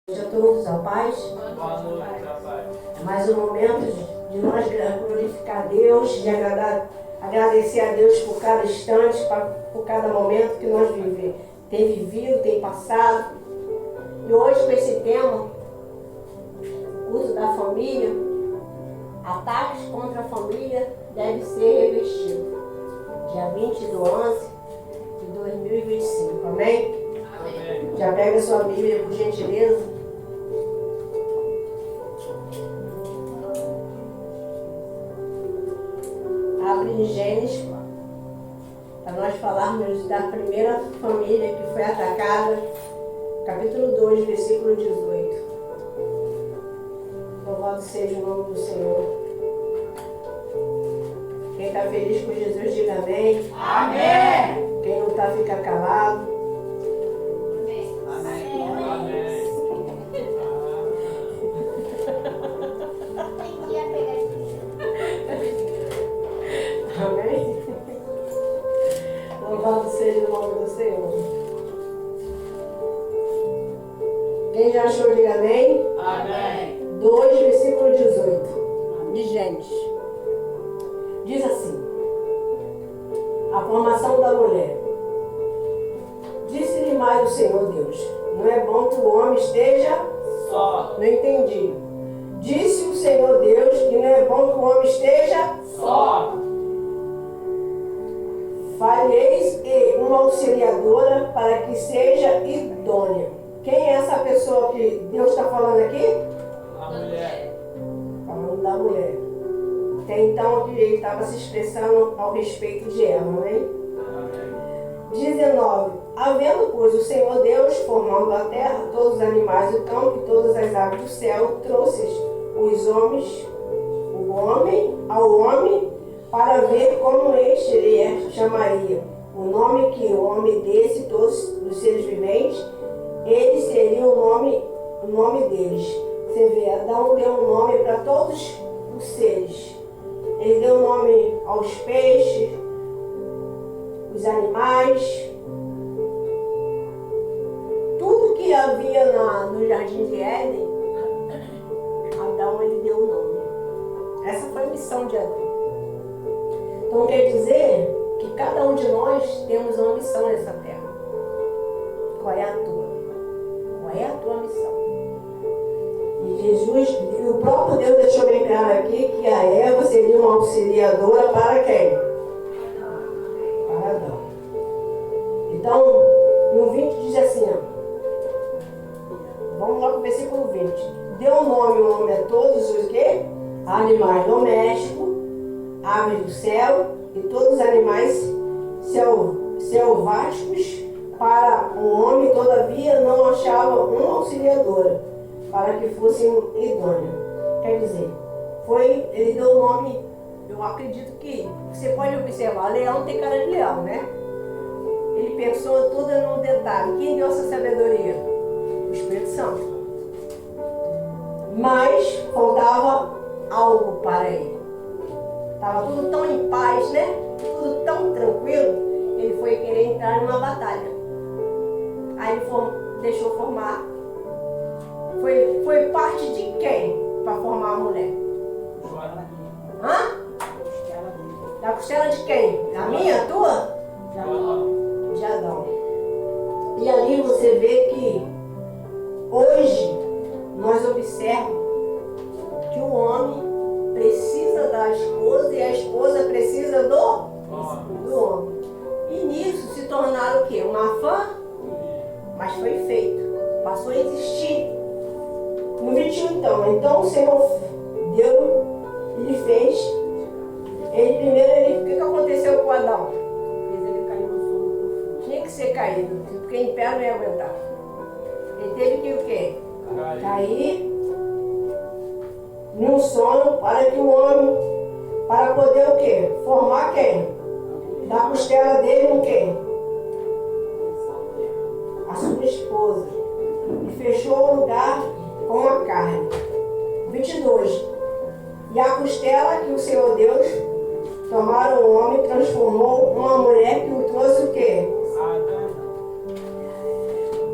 A todos a paz. Mais um momento de nós glorificar a Deus, de agradecer a Deus por cada instante, por cada momento que nós tem vivido, tem passado. E hoje com esse tema, uso da família, ataques contra a família deve ser revestido. Dia 20/11 de 2025, amém? Amém. Já pega a sua Bíblia, por gentileza. Abre em Gênesis, para nós falarmos da primeira família que foi atacada, capítulo 2, versículo 18. Louvado seja o nome do Senhor. Quem está feliz com Jesus, diga amém. Amém. Quem não está, fica calado. Amém? Louvado seja o nome do Senhor. Quem já achou, diga amém. Amém. 2, versículo 18 de Gênesis. Diz assim: a formação da mulher. Disse-lhe mais o Senhor Deus: não é bom que o homem esteja só. Não entendi. Disse o Senhor Deus que não é bom que o homem esteja só. Fareis uma auxiliadora para que seja idônea. Quem é essa pessoa que Deus está falando aqui? A mulher. Falando da mulher. Até então ele estava se expressando ao respeito de ela, não é? 19. Havendo, pois, o Senhor Deus formando a terra, todos os animais do campo e todas as aves do céu, trouxe ao homem para ver como este lhe chamaria. O nome que o homem desse todos os seres viventes, eles seriam o nome deles. Você vê, Adão deu um nome para todos os seres. Ele deu nome aos peixes, os animais, tudo que havia no Jardim de Éden, Adão ele deu o nome. Essa foi a missão de Adão. Então quer dizer que cada um de nós temos uma missão nessa terra. Qual é a tua? Qual é a tua missão? E Jesus, o próprio Deus deixou bem claro aqui que a Eva seria uma auxiliadora para quem? Para Adão. Então, no 20 diz assim, vamos lá para o versículo 20. Deu nome o homem a todos os quê? Animais domésticos, aves do céu e todos os animais selváticos. Para o homem, todavia, não achava uma auxiliadora para que fosse idônea. Quer dizer, ele deu o nome, eu acredito que você pode observar, leão tem cara de leão, né? Ele pensou tudo num detalhe. Quem deu essa sabedoria? O Espírito Santo. Mas faltava algo para ele. Estava tudo tão em paz, né? Tudo tão tranquilo. Ele foi querer entrar numa batalha. Aí ele deixou formar. Foi parte de quem para formar a mulher? Hã? Da costela de quem? Da minha, a tua? De Adão. E ali você vê que hoje nós observamos que o homem precisa da esposa e a esposa precisa do homem. E nisso se tornaram o quê? Uma fã? Mas foi feito. Passou a existir. No 21 então o Senhor deu, ele fez. O que aconteceu com Adão? Ele caiu no sono. Tinha que ser caído, porque em pé não ia aguentar. Ele teve que o quê? Cair num sono para que o homem, para poder o quê? Formar quem? Da costela dele um quem? A sua esposa. E fechou o lugar com a carne. 22. E a costela que o Senhor Deus tomaram o homem, transformou uma mulher que o trouxe o quê?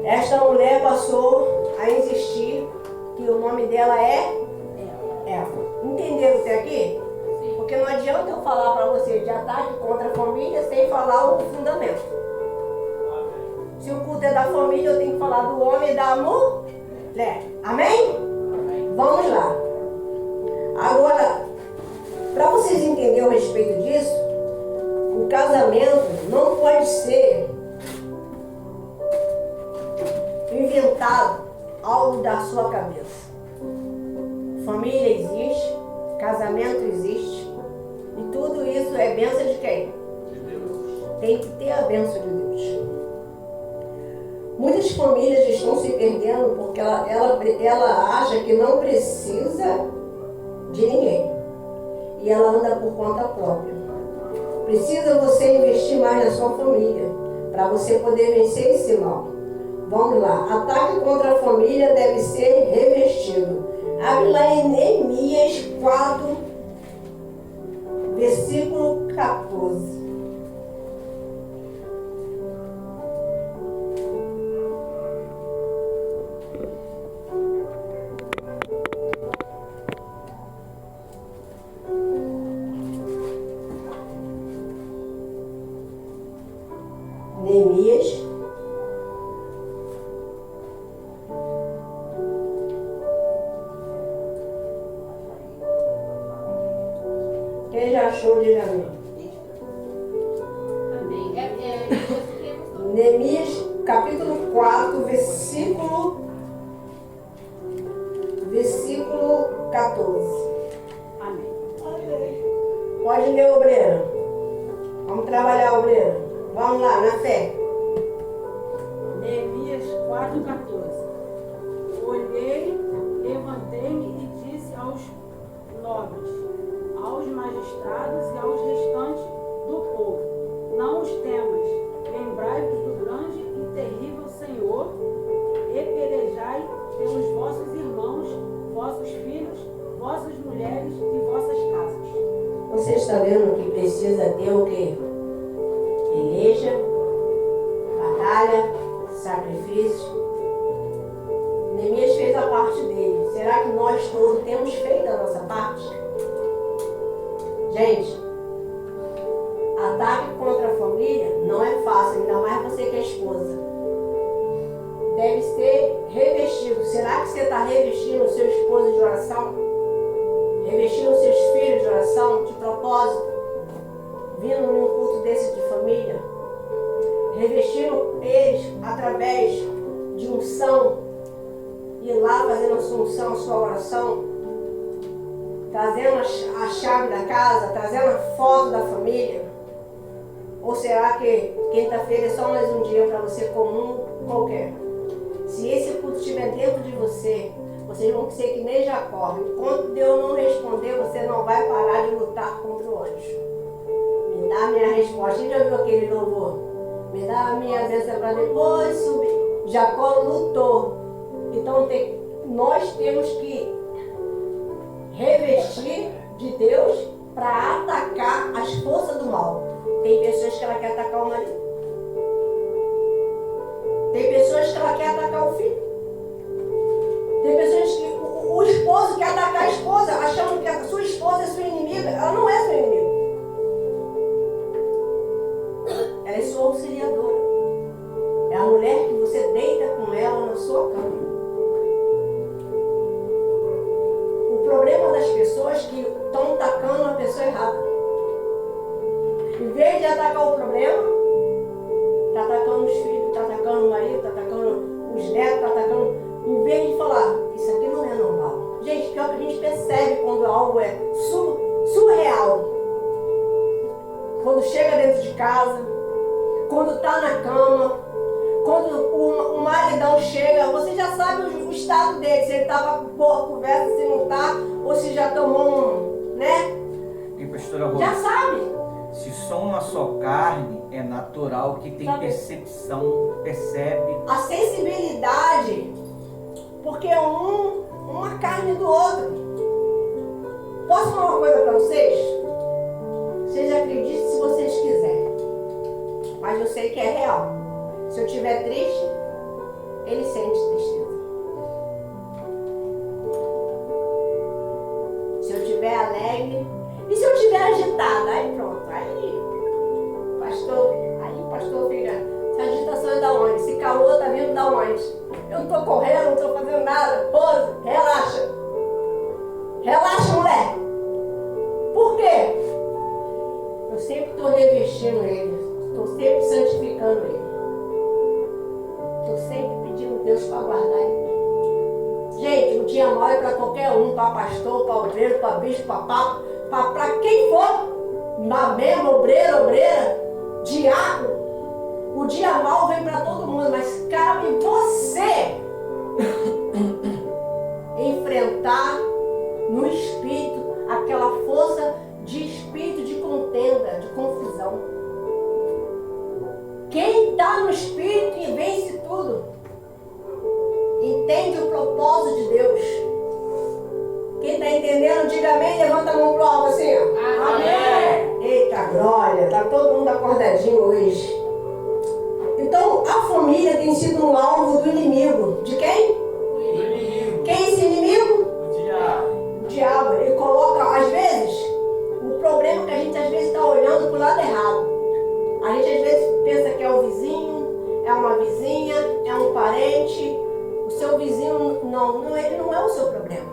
Esta mulher passou a existir o nome dela é Eva. Entenderam até aqui? Sim. Porque não adianta eu falar para você de ataque contra a família sem falar o fundamento. Se o culto é da família, eu tenho que falar do homem e da mulher. Amém? Vamos lá. Agora, para vocês entenderem a respeito disso, o casamento não pode ser inventado algo da sua cabeça. Família existe, casamento existe, e tudo isso é bênção de quem? De Deus. Tem que ter a bênção de Deus. Muitas famílias estão se perdendo porque ela acha que não precisa de ninguém. E ela anda por conta própria. Precisa você investir mais na sua família para você poder vencer esse mal. Vamos lá. Ataque contra a família deve ser revestido. Abre lá em Neemias 4, versículo 14. Neemias. Quem já achou, diga amém. Amém. Neemias, capítulo 4, versículo 14. Amém. Pode ler, obreiro. Vamos trabalhar, obreiro. Vamos lá, na fé. Neemias 4,14. Olhei, levantei-me e disse aos nobres, aos magistrados e aos restantes do povo: não os temas, lembrai-vos do grande e terrível Senhor, e pelejai pelos vossos irmãos, vossos filhos, vossas mulheres e vossas casas. Você está vendo que precisa ter o quê? Peleja, batalha, sacrifício. Neemias fez a parte dele. Será que nós todos temos feito a nossa parte? Gente, ataque contra a família não é fácil, ainda mais você que é esposa. Deve ser revestido. Será que você está revestindo o seu esposo de oração? Revestindo os seus filhos de oração, de propósito? Vindo num culto desse de família? Revestindo eles através de unção? Ir lá fazendo a sua unção, a sua oração? Trazendo a chave da casa, trazendo a foto da família? Ou será que quinta-feira é só mais um dia para você comum qualquer? Se esse culto estiver dentro de você, vocês vão ser que nem Jacó. Enquanto Deus não responder, você não vai parar de lutar contra o anjo. Me dá a minha resposta. Você já viu aquele louvor? Me dá a minha bênção para depois subir. Jacó lutou. Então nós temos que revestir de Deus para atacar as forças do mal. Tem pessoas que ela quer atacar o marido. Tem pessoas que ela quer atacar o filho. Tem pessoas que o esposo quer atacar a esposa, achando que a sua esposa é sua inimiga. Ela não é sua inimiga. Ela é sua auxiliadora. É a mulher que você deita com ela na sua cama. O problema das pessoas que estão atacando a pessoa errada. Em vez de atacar o problema, está atacando os filhos, está atacando o marido, está atacando os netos, está atacando... Em vez de falar, isso aqui não é normal. Gente, pior que a gente percebe quando algo é surreal. Quando chega dentro de casa, quando está na cama, quando o maridão chega, você já sabe o estado dele, se ele estava com boa conversa, se não está, ou se já tomou um, né? E pastora Rose, Já sabe. se são uma só carne, é natural que tem percepção, percebe. A sensibilidade, porque é uma carne do outro. Posso falar uma coisa para vocês? Vocês acreditem se vocês quiserem. Mas eu sei que é real. Se eu estiver triste, ele sente tristeza. o dia mau é para qualquer um, para pastor, para obreiro, para bispo, para papa, para quem for, mesmo, obreira, diácono. O dia mau vem para todo mundo, mas cabe você enfrentar no espírito aquela força de espírito de contenda, de confusão. Quem está no espírito e vence tudo, entende o propósito de Deus. Quem está entendendo, diga amém, levanta a mão pro alto assim. Amém. Eita glória, tá todo mundo acordadinho hoje. Então a família tem sido um alvo do inimigo. De quem? Do inimigo. Quem é esse inimigo? O diabo. O diabo. Ele coloca, às vezes, o problema é que a gente às vezes está olhando pro lado errado. A gente às vezes pensa que é o vizinho, é uma vizinha, é um parente. O seu vizinho, ele não é o seu problema.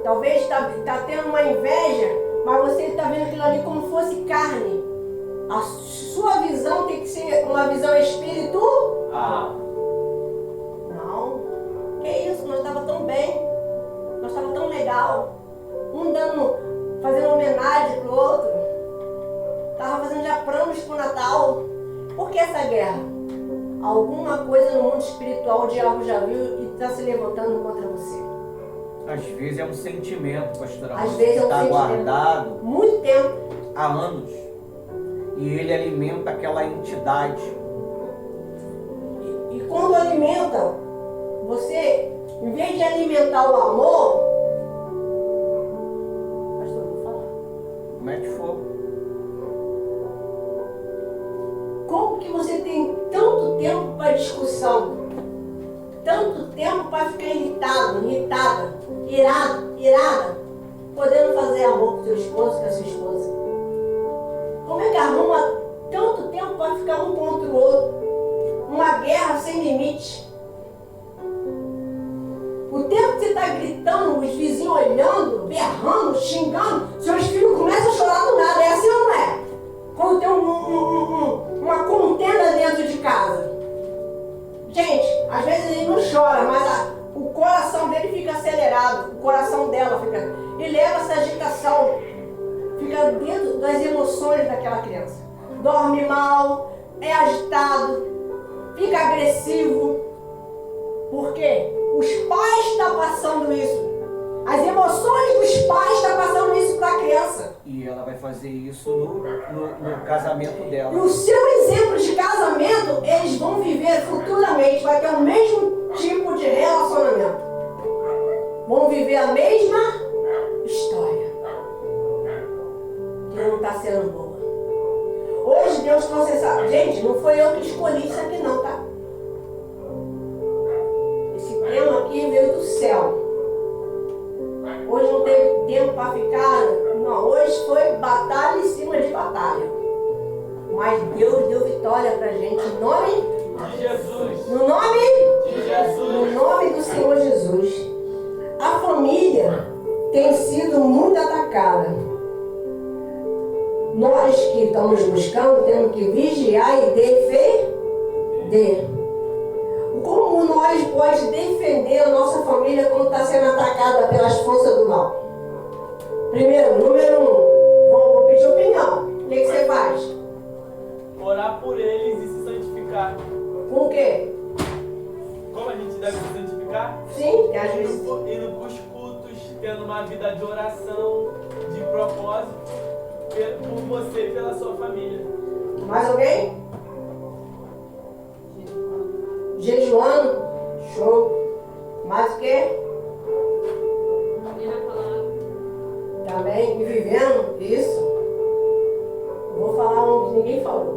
Talvez está tendo uma inveja, mas você está vendo aquilo ali como fosse carne. A sua visão tem que ser uma visão espiritual. Não. Que isso? Nós estávamos tão bem. Nós estávamos tão legal. Um fazendo homenagem pro outro. Estava fazendo já planos pro Natal. Por que essa guerra? Alguma coisa no mundo espiritual o diabo já viu e está se levantando contra você. Às vezes é um sentimento, pastora, Às vezes é um está sentimento. guardado Muito tempo. há anos. E ele alimenta aquela entidade. E quando alimenta, você, em vez de alimentar o amor, pastor, eu vou falar. Mete fogo. Como que você tem tanto tempo para discussão? Tanto tempo para ficar irritado, irritada, irada, podendo fazer amor com o seu esposo, com a sua esposa? Como é que arruma tanto tempo para ficar um contra o outro? Uma guerra sem limite. O tempo que você está gritando, os vizinhos olhando, berrando, xingando, seus filhos começam a chorar do nada. É assim ou não é? Quando tem uma contenda dentro de casa. Gente, às vezes ele não chora, mas o coração dele fica acelerado. O coração dela fica... E leva essa agitação. Fica dentro das emoções daquela criança. Dorme mal, é agitado, fica agressivo. Por quê? Os pais estão passando isso. As emoções dos pais estão passando isso para a criança. E ela vai fazer isso no casamento dela. E o seu exemplo de casamento, eles vão viver futuramente. Vai ter o mesmo tipo de relacionamento. Vão viver a mesma história. Que não está sendo boa. Hoje Deus trouxe essa... Gente, não foi eu que escolhi isso aqui não, tá? Esse tema aqui veio do céu. Hoje não teve tempo para ficar... Não, hoje foi batalha em cima de batalha. Mas Deus deu vitória pra gente. Em nome De Jesus. No nome De Jesus. No nome do Senhor Jesus. A família tem sido muito atacada. Nós que estamos buscando temos que vigiar e defender. Como nós podemos defender a nossa família quando está sendo atacada pelas forças do mal? Primeiro, número 1, vou pedir opinião. O que você faz? Orar por eles e se santificar. Com o quê? Como a gente deve se santificar? Sim, que às vezes... Indo para os cultos, tendo uma vida de oração, de propósito, por você e pela sua família. Mais alguém? Jejuando? Show. Mais o quê? Também, e vivendo isso. Eu vou falar um que ninguém falou.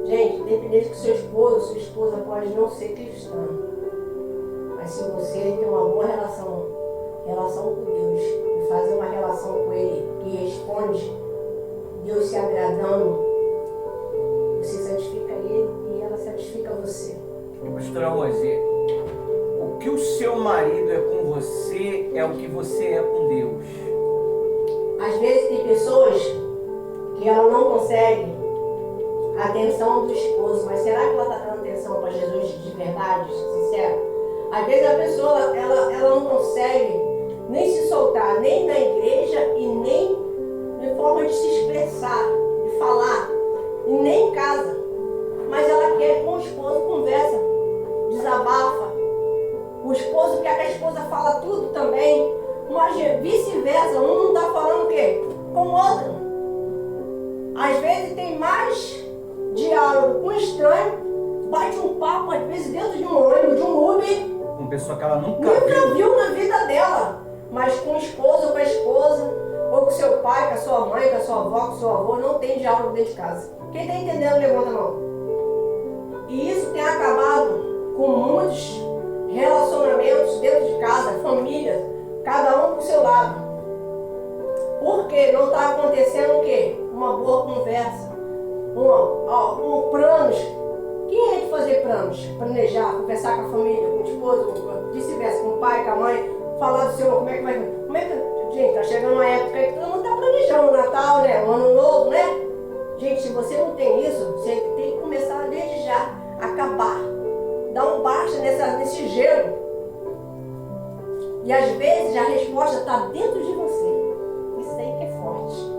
Gente, independente que seu esposo, sua esposa pode não ser cristã, mas se você tem uma boa relação com Deus, e fazer uma relação com Ele que responde, Deus se agradando, você santifica Ele e ela santifica você. Pastora Rosê, o que o seu marido é com você é o que você é com Deus. Às vezes tem pessoas que ela não consegue a atenção do esposo, mas será que ela está dando atenção para Jesus de verdade, sincero? Às vezes a pessoa ela não consegue nem se soltar, nem na igreja e nem de forma de se expressar, de falar, e nem em casa. Mas ela quer com o esposo, conversa, desabafa. O esposo quer que a esposa fala tudo também. Mas vice-versa, um não está falando o quê? Com o outro. Às vezes tem mais diálogo com o estranho, bate um papo, às vezes dentro de um ônibus, de um Uber. Uma pessoa que ela nunca Viu na vida dela. Mas com o esposo ou com a esposa, ou com seu pai, com a sua mãe, com a sua avó, com o seu avô, não tem diálogo dentro de casa. Quem está entendendo, levanta a mão. E isso tem acabado com muitos relacionamentos dentro de casa, famílias, cada um pro seu lado. Porque não está acontecendo o quê? Uma boa conversa, planos. Quem é de fazer planos? Planejar, conversar com a família, com o esposo, vice-versa, com o pai, com a mãe, falar do seu, como é que vai. Gente, tá chegando uma época que todo mundo tá planejando o Natal, né? O Ano Novo, né? Gente, se você não tem isso, você tem que começar desde já, acabar. Dar um basta nesse gelo. E às vezes a resposta está dentro de você. Isso aí que é forte.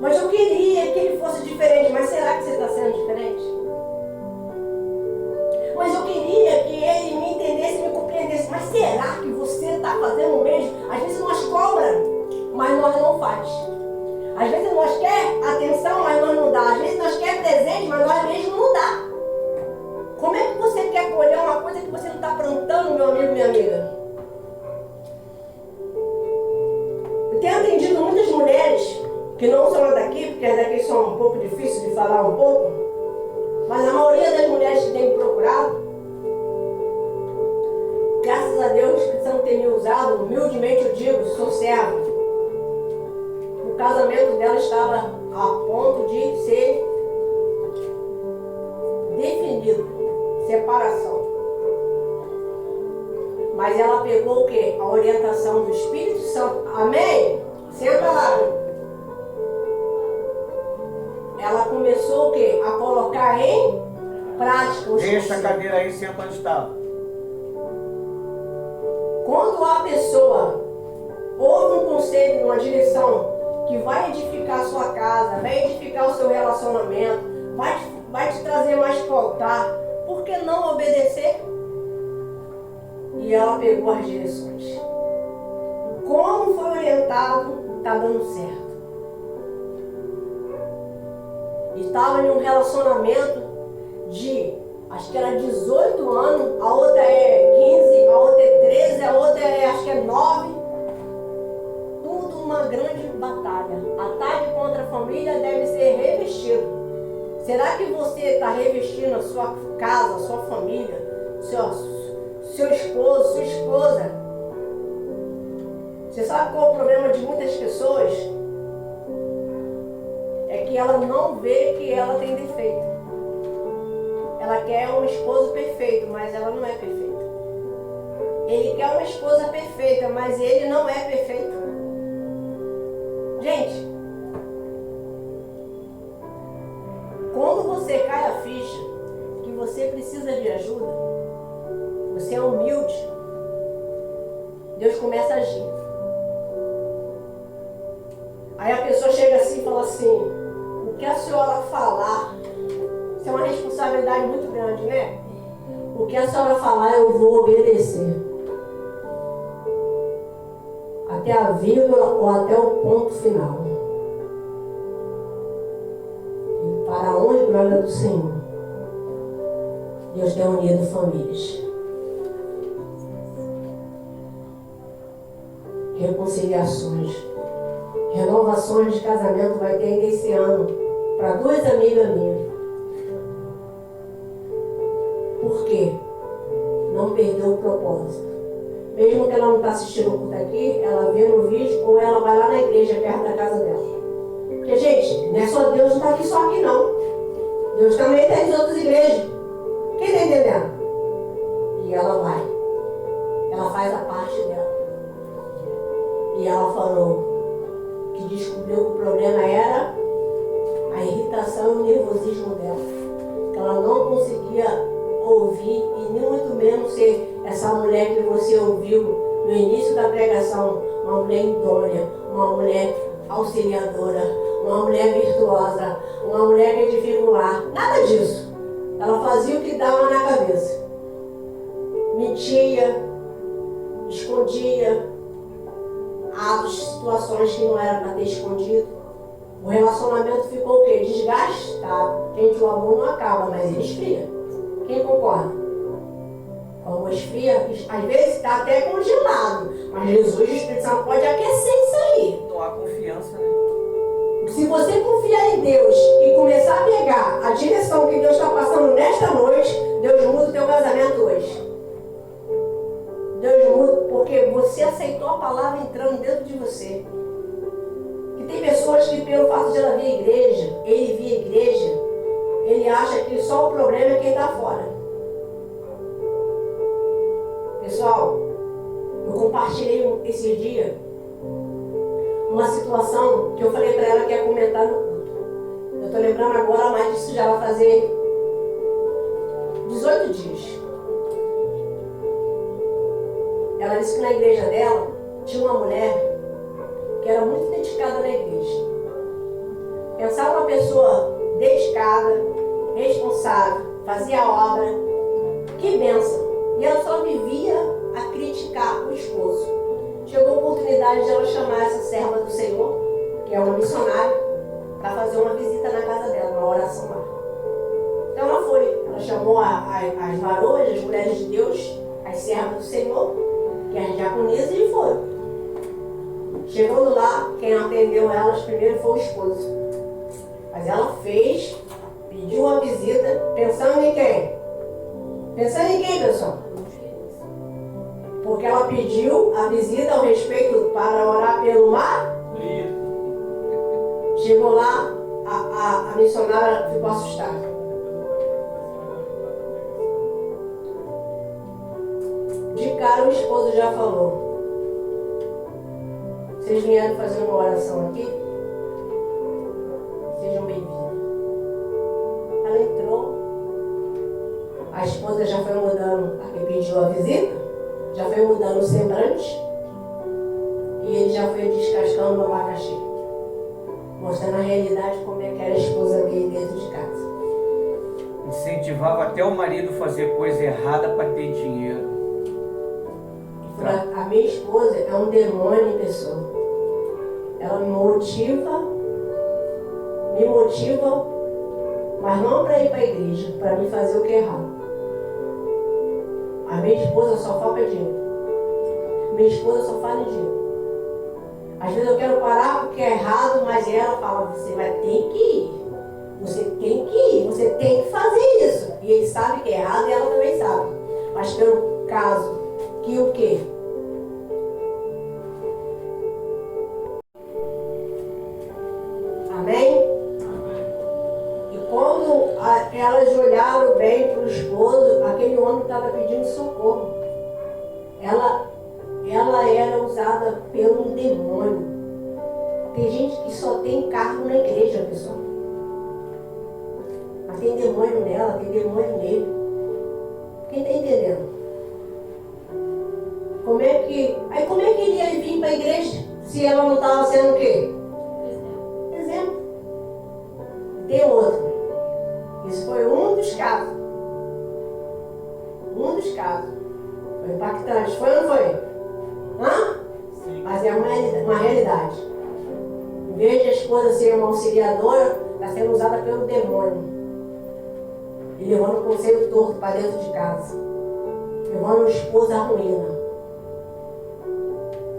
Mas eu queria que ele fosse diferente. Mas será que você está sendo diferente? Mas eu queria que ele me entendesse, me compreendesse. Mas será que você está fazendo o mesmo? Às vezes nós cobra, mas nós não faz. Às vezes nós quer atenção, mas nós não dá. Às vezes nós quer presente, mas nós mesmos não dá. Como é que você quer colher uma coisa que você não está plantando, meu amigo, minha amiga? Eu tenho atendido muitas mulheres que não são daqui, porque as daqui são um pouco difíceis de falar um pouco, mas a maioria das mulheres que têm procurado, graças a Deus, o Espírito Santo tem me usado, humildemente eu digo, sou serva. O casamento dela estava a ponto de ser definido, separação. Mas ela pegou o quê? A orientação do Espírito Santo. Amém? Senta lá. Ela começou o quê? A colocar em prática os Deixa a cadeira aí, senta onde estava. Quando a pessoa ouve um conselho, uma direção que vai edificar a sua casa, vai edificar o seu relacionamento, vai te trazer mais para o altar, por que não obedecer? E ela pegou as direções. Como foi orientado, está dando certo. Estava em um relacionamento de, acho que era 18 anos, a outra é 15, a outra é 13, a outra acho que é 9. Tudo uma grande batalha. Ataque contra a família deve ser revestido. Será que você está revestindo a sua casa, a sua família, seu esposo, sua esposa? Você sabe qual é o problema de muitas pessoas? É que ela não vê que ela tem defeito. Ela quer um esposo perfeito, mas ela não é perfeita. Ele quer uma esposa perfeita, mas ele não é perfeito. Gente, quando você cai a ficha que você precisa de ajuda, você é humilde, Deus começa a agir. Aí a pessoa chega assim e fala assim, o que a senhora falar, isso é uma responsabilidade muito grande, né? O que a senhora falar, eu vou obedecer. Até a vírgula ou até o ponto final. E para a honra e glória do Senhor, Deus tem unido famílias. Reconciliações, renovações de casamento vai ter ainda esse ano para 2 amigas minhas. Por quê? Não perdeu o propósito. Mesmo que ela não está assistindo o culto aqui, ela vê no vídeo ou ela vai lá na igreja perto da casa dela. Porque, gente, não é só Deus, não está aqui só aqui não. Deus também está em outras igrejas. Quem está entendendo? E ela vai. Ela faz a parte dela. E ela falou que descobriu que o problema era a irritação e o nervosismo dela. Que ela ela não conseguia ouvir e nem muito menos ser essa mulher que você ouviu no início da pregação, uma mulher idônea, uma mulher auxiliadora, uma mulher virtuosa, uma mulher que edifica o lar. Nada disso. Ela fazia o que dava na cabeça. Mentia, escondia atos, situações que não era para ter escondido. O relacionamento ficou o quê? Desgastado. Gente, o amor não acaba, mas ele esfria. Quem concorda? O amor esfria, às vezes está até congelado, mas Jesus e o Espírito Santo pode aquecer isso aí. Não há confiança, né? Se você confiar em Deus e começar a pegar a direção que Deus está passando nesta noite, Deus muda o teu casamento hoje. Deus muda porque você aceitou a palavra entrando dentro de você. E tem pessoas que, pelo fato de ela vir a igreja, ele vir a igreja, ele acha que só o problema é quem está fora. Pessoal, eu compartilhei esse dia uma situação que eu falei para ela que ia comentar no culto. Eu estou lembrando agora, mas isso já vai fazer 18 dias. Ela disse que na igreja dela tinha uma mulher que era muito dedicada na igreja. Pensava uma pessoa dedicada, responsável, fazia obra, que bênção. E ela só vivia a criticar o esposo. Chegou a oportunidade de ela chamar essa serva do Senhor, que é uma missionária, para fazer uma visita na casa dela, uma oração lá. Então ela foi. Ela chamou as varoas, as mulheres de Deus, as servas do Senhor, que as diaconisas, e foram. Chegando lá, quem atendeu elas primeiro foi o esposo. Mas ela fez, pediu a visita, pensando em quem? Pensando em quem, pessoal? Porque ela pediu a visita ao respeito para orar pelo mar. Chegou lá, a missionária ficou assustada. De cara o esposo já falou: vocês vieram fazer uma oração aqui? Sejam bem-vindos. Ela entrou, a esposa já foi mudando, a que pediu a visita, já foi mudando o semblante, e ele já foi descascando o abacaxi, mostrando a realidade como é que era a esposa dele dentro de casa. Incentivava até o marido a fazer coisa errada para ter dinheiro. A minha esposa é um demônio em pessoa. Ela me motiva, mas não para ir para a igreja, para me fazer o que é errado. A minha esposa só foca em dinheiro. Minha esposa só fala em dinheiro. Às vezes eu quero parar porque é errado, mas ela fala: você vai ter que ir. Você tem que ir, você tem que fazer isso. E ele sabe que é errado e ela também sabe. Mas pelo caso que o quê? Amém? E quando elas olharam bem para o esposo, aquele homem estava pedindo socorro. Ela era usada pelo demônio. Tem gente que só tem cargo na igreja, pessoal. Mas tem demônio nela, tem demônio nele. Quem está entendendo? Como é que ele ia vir para a igreja se ela não estava sendo o quê? Exemplo. Tem outro. Isso foi um dos casos. Foi impactante. Foi ou não foi? Hã? Sim. Mas é uma realidade. Em vez de a esposa ser uma auxiliadora, está sendo usada pelo demônio. E levando o conselho torto para dentro de casa. Levando o esposo à ruína.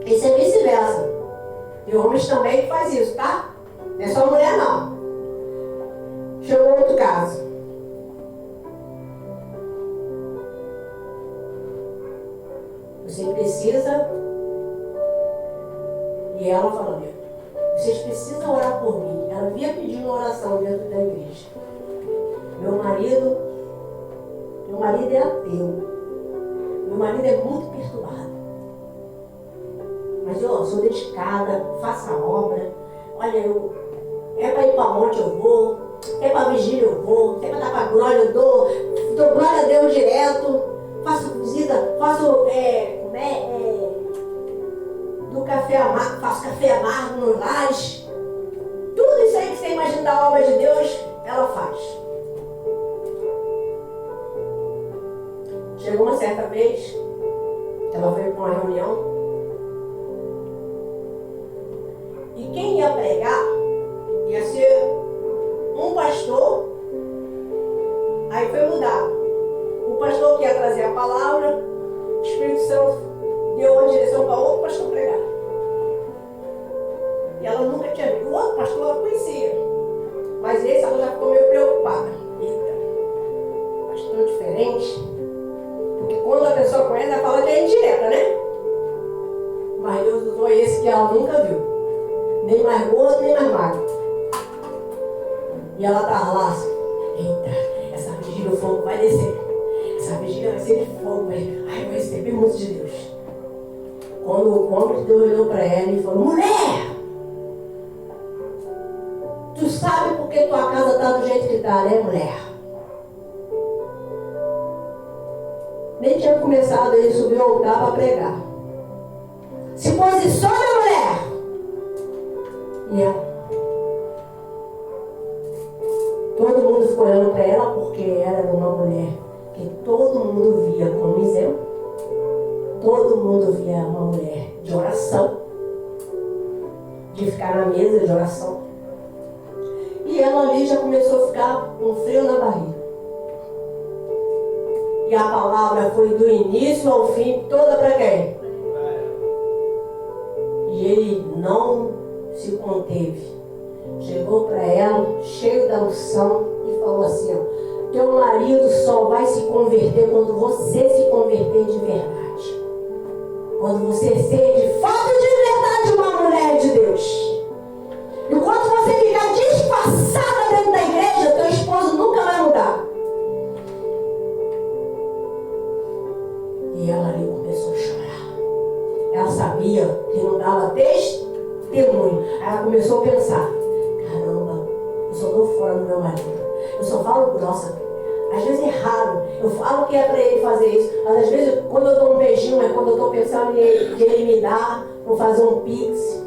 Isso é vice-versa. Tem homens também que faz isso, tá? Não é só mulher, não. Chegou outro caso. Você precisa... E ela falando: vocês precisam orar por mim. Ela vinha pedindo oração dentro da igreja. Meu marido é ateu. Meu marido é muito perturbado. Mas eu sou dedicada, faço a obra. Olha, é para ir para onde eu vou. Se é para vigília eu vou, se é para dar para glória eu dou glória a Deus direto, faço visita, faço do café amargo, faço café amargo nos lares. Tudo isso aí que você imagina da obra de Deus, ela faz. Chegou uma certa vez, ela veio para uma reunião, e quem ia pregar ia ser um pastor, aí foi mudar. O pastor que ia trazer a palavra, o Espírito Santo deu uma direção para outro pastor pregar. E ela nunca tinha visto. O outro pastor ela conhecia, mas esse ela já ficou meio preocupada. Eita, pastor diferente. Porque quando a pessoa conhece, ela fala que é indireta, né? Mas Deus usou esse que ela nunca viu. Nem mais gordo, nem mais magro. E ela estava lá assim, eita, essa vigília o fogo vai descer. Essa vigília vai ser de fogo, ai, eu vou receber muito de Deus. Quando o homem de Deus olhou para ela e falou, mulher, tu sabe por que tua casa está do jeito que está, né, mulher? Nem tinha começado, ele subiu ao altar para pregar. Se posiciona, mulher! E ela, todo mundo ficou olhando para ela porque ela era uma mulher que todo mundo via como exemplo. Todo mundo via uma mulher de oração, de ficar na mesa de oração. E ela ali já começou a ficar com frio na barriga. E a palavra foi do início ao fim, toda para quem? E ele não se conteve. Chegou para ela, cheio da unção, e falou assim, ó, teu marido só vai se converter quando você se converter de verdade. Quando você ser de fato de verdade uma mulher de Deus. Enquanto você ficar disfarçada dentro da igreja, teu esposo nunca vai mudar. E ela ali começou a chorar. Ela sabia que não dava testemunho. Aí ela começou a pensar, caramba, eu só dou fora no meu marido. Eu só falo grossa. Às vezes é raro. Eu falo que é para ele fazer isso. Mas às vezes, quando eu dou um beijinho, é quando eu estou pensando em ele me dar, vou fazer um pix.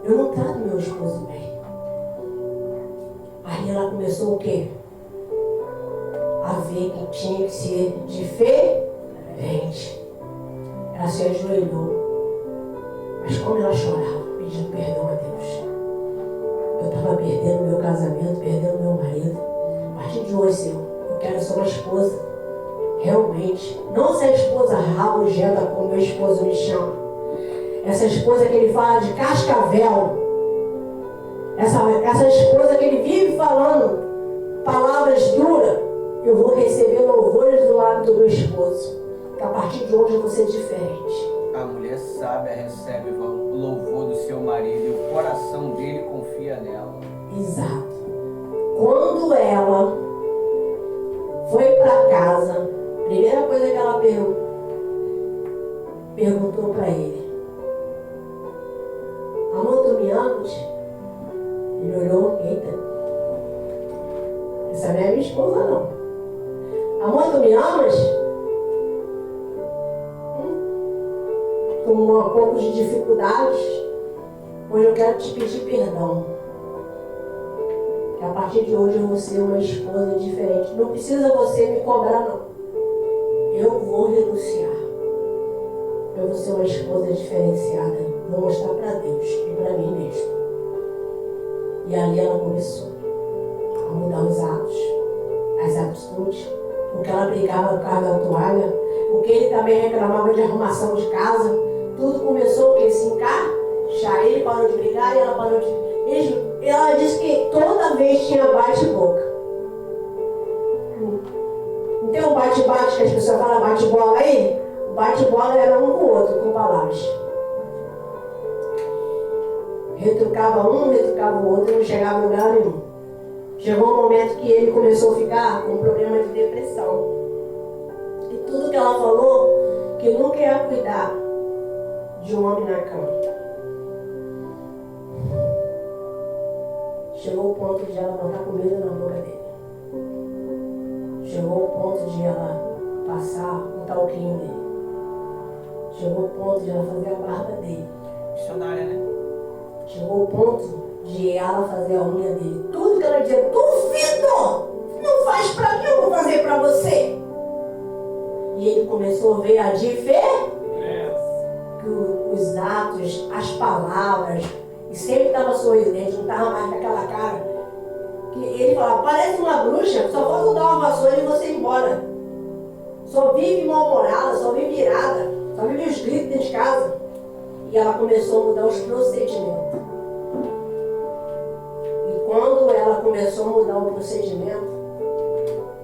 Eu não trato meu esposo bem. Aí ela começou o quê? A ver que tinha que ser diferente. Ela se ajoelhou. Mas como ela chorava, pedindo perdão a Deus. Eu estava perdendo meu casamento, perdendo meu marido. A partir de hoje, Senhor, eu quero ser uma esposa. Realmente. Não ser a esposa rabugenta, como meu esposo me chama. Essa esposa que ele fala de cascavel. Essa esposa que ele vive falando palavras duras. Eu vou receber louvores do lado do meu esposo. Que a partir de hoje eu vou ser diferente. A mulher sábia recebe o louvor do seu marido e o coração dele confia nela. Exato. Quando ela foi para casa, a primeira coisa que ela perguntou para ele, amor, tu me amas? Ele olhou, eita, essa não é minha esposa não. Amor, tu me amas? Com um pouco de dificuldades, hoje eu quero te pedir perdão. Que a partir de hoje eu vou ser uma esposa diferente. Não precisa você me cobrar, não. Eu vou renunciar. Eu vou ser uma esposa diferenciada. Vou mostrar para Deus e para mim mesmo. E ali ela começou a mudar os atos, as atitudes. Porque ela brigava por causa da toalha. Porque ele também reclamava de arrumação de casa. Tudo começou o quê? Se encaixar. Ele parou de brigar e ela parou de... Ela disse que toda vez tinha bate-boca. Não tem um bate-bate que as pessoas falam bate-bola aí? O bate-bola era um com o outro, com palavras. Retrucava um, retrucava o outro e não chegava em lugar nenhum. Chegou um momento que ele começou a ficar com um problema de depressão. E tudo que ela falou, que nunca ia cuidar de um homem na cama. Chegou o ponto de ela botar comida na boca dele. Chegou o ponto de ela passar um talquinho nele. Chegou o ponto de ela fazer a barba dele. Missionária, né? Chegou o ponto de ela fazer a unha dele. Tudo que ela dizia, duvido! Não faz pra mim, eu vou fazer pra você. E ele começou a ver a diferença. Que os atos, as palavras, e sempre estava sorridente, não estava mais com aquela cara. Que ele falava, parece uma bruxa, só falta dar uma vassoura e você ir embora. Só vive mal-humorada, só vive irada, só vive os gritos dentro de casa. E ela começou a mudar os procedimentos. E quando ela começou a mudar o procedimento,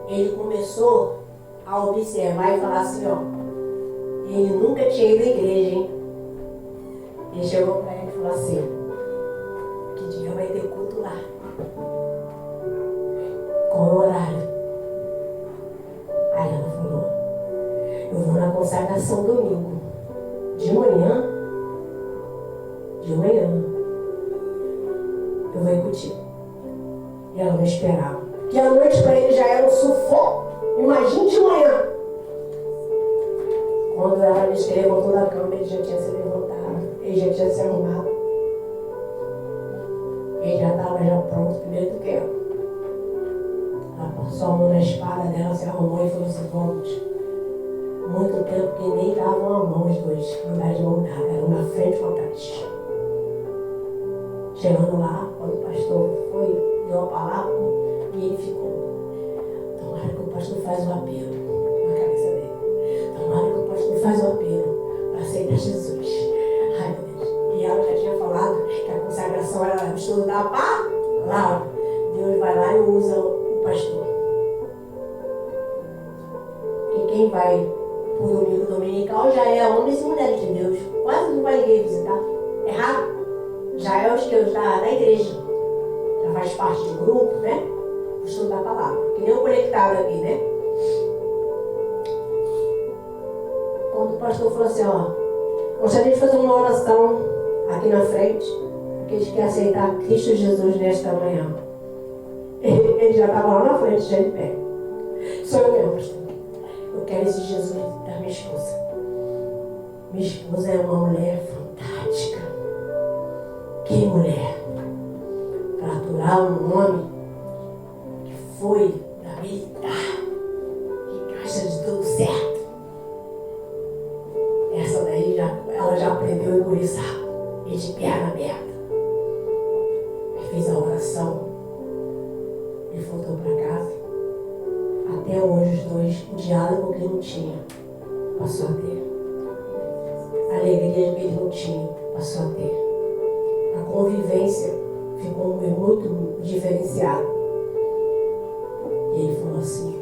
ele começou a observar e falar assim, ó, ele nunca tinha ido à igreja, hein? Ele chegou para ele e falou assim, que dia vai ter culto lá? Qual o horário? Aí ela falou, eu vou na consagração domingo, de manhã, eu vou ir contigo. E ela não esperava. Que a noite para ele já era um sufoco. Imagine de manhã. Quando ela me levantou da cama, ele já tinha se levantado. Ele já tinha se arrumado. Ele já estava já pronto, primeiro do que ela. Ela passou a mão na espada dela, se arrumou e falou assim, vamos. Muito tempo que nem davam a mão os dois. Andaram de mão dada, eram na frente e para trás. Chegando lá, quando o pastor foi, deu a palavra, e ele ficou. Tomara que o pastor faz o apelo na cabeça dele. Tomara que o pastor faz o apelo para aceitar Jesus. Ai, meu Deus. E ela já tinha falado que a consagração era o estudo da palavra. Deus vai lá e usa o pastor. E quem vai pro domingo dominical já é homens e mulheres de Deus. Quase não vai ninguém visitar. É raro. Já é os que eu da igreja. Já faz parte do grupo, né? O estudo da palavra. Que nem o conectado aqui, né? Quando o pastor falou assim, ó, gostaria de fazer uma oração aqui na frente, aqueles que aceitar Cristo Jesus nesta manhã. Ele já estava lá na frente, já de pé. Sou eu mesmo, pastor. Eu quero esse Jesus da minha esposa. Minha esposa é uma mulher fantástica. Que mulher! Para aturar um homem que foi da militar, que acha de tudo certo. Essa daí ela já aprendeu a engolir sapo e de perna aberta. Aí fez a oração e voltou para casa. Até hoje os dois, o diálogo que não tinha, passou a ter. A alegria que ele não tinha, passou a ter. A convivência ficou muito diferenciada. E ele falou assim,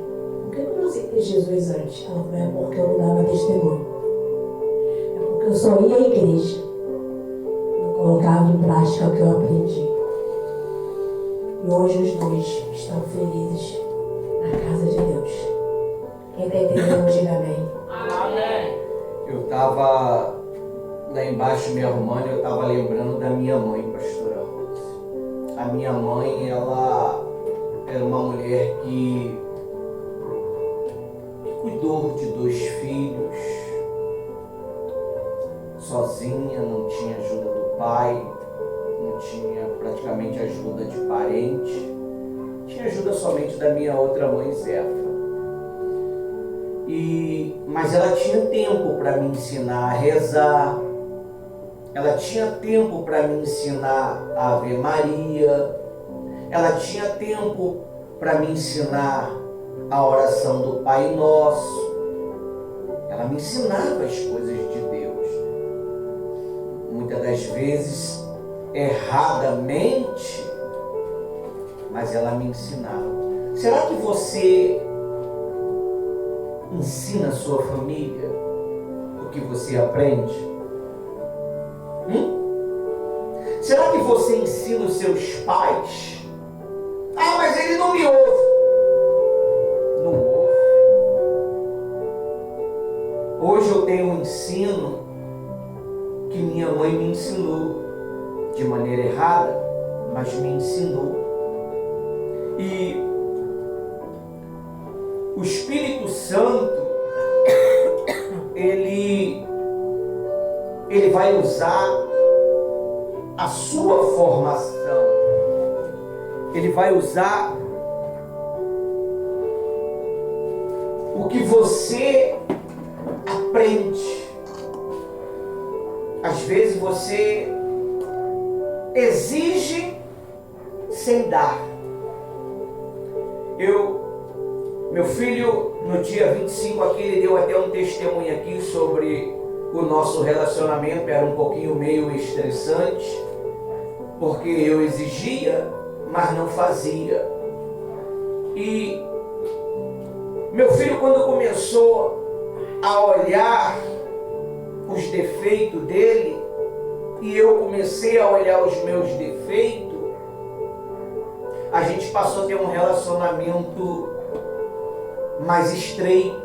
por que eu não aceitei Jesus antes? Ela falou, é porque eu não dava testemunho. É porque eu só ia à igreja. Não colocava em prática o que eu aprendi. E hoje os dois estão felizes na casa de Deus. Quem está entendendo, diga amém. Amém. Eu estava lá embaixo me arrumando, eu estava lembrando da minha mãe, pastora Rose. A minha mãe, ela era uma mulher que cuidou de 2 filhos, sozinha, não tinha ajuda do pai, não tinha praticamente ajuda de parente, tinha ajuda somente da minha outra mãe, Zefa. Mas ela tinha tempo para me ensinar a rezar, ela tinha tempo para me ensinar a Ave Maria, ela tinha tempo para me ensinar a oração do Pai Nosso, ela me ensinava as coisas de Deus, muitas das vezes erradamente, mas ela me ensinava. Será que você ensina a sua família o que você aprende? Será que você ensina os seus pais? Ah, mas ele não me ouve. Não ouve. Hoje eu tenho um ensino que minha mãe me ensinou de maneira errada, mas me ensinou. E o Espírito Santo, ele vai usar a sua formação. Ele vai usar o que você aprende. Às vezes você exige sem dar. Meu filho, no dia 25 aqui, ele deu até um testemunho aqui sobre o nosso relacionamento. Era um pouquinho meio estressante, porque eu exigia, mas não fazia. E meu filho, quando começou a olhar os defeitos dele, e eu comecei a olhar os meus defeitos, a gente passou a ter um relacionamento mais estreito,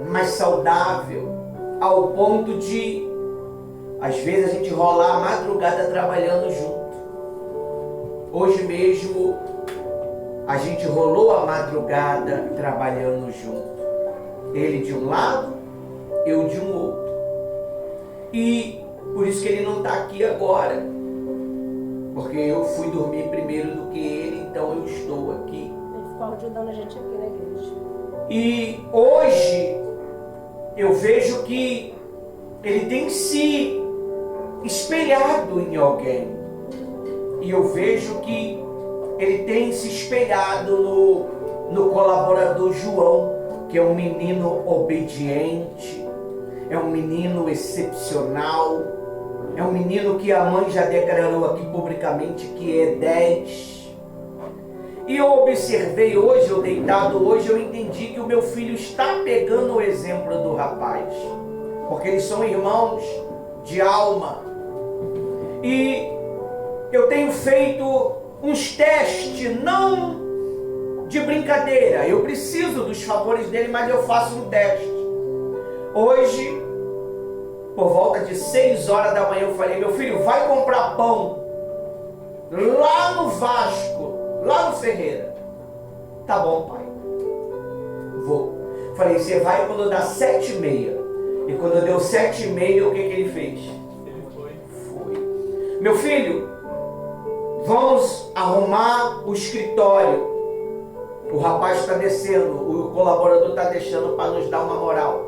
mais saudável, ao ponto de, às vezes, a gente rolar a madrugada trabalhando junto. Hoje mesmo, a gente rolou a madrugada trabalhando junto. Ele de um lado, eu de um outro. E por isso que ele não está aqui agora. Porque eu fui dormir primeiro do que ele, então eu estou aqui. Ele ficou ajudando a gente aqui na igreja. E hoje eu vejo que ele tem se espelhado em alguém. E eu vejo que ele tem se espelhado no colaborador João, que é um menino obediente, é um menino excepcional, é um menino que a mãe já declarou aqui publicamente que é 10. E eu observei hoje, eu deitado hoje, eu entendi que o meu filho está pegando o exemplo do rapaz, porque eles são irmãos de alma. E eu tenho feito uns testes, não de brincadeira, eu preciso dos favores dele, mas eu faço um teste. Hoje, por volta de 6 horas da manhã, eu falei: meu filho, vai comprar pão lá no Vasco, lá no Ferreira. Tá bom, pai, vou. Falei: você vai quando dá 7h30. E quando deu 7h30, o que ele fez? Ele foi. Meu filho, vamos arrumar o escritório. O rapaz está descendo, o colaborador está deixando para nos dar uma moral.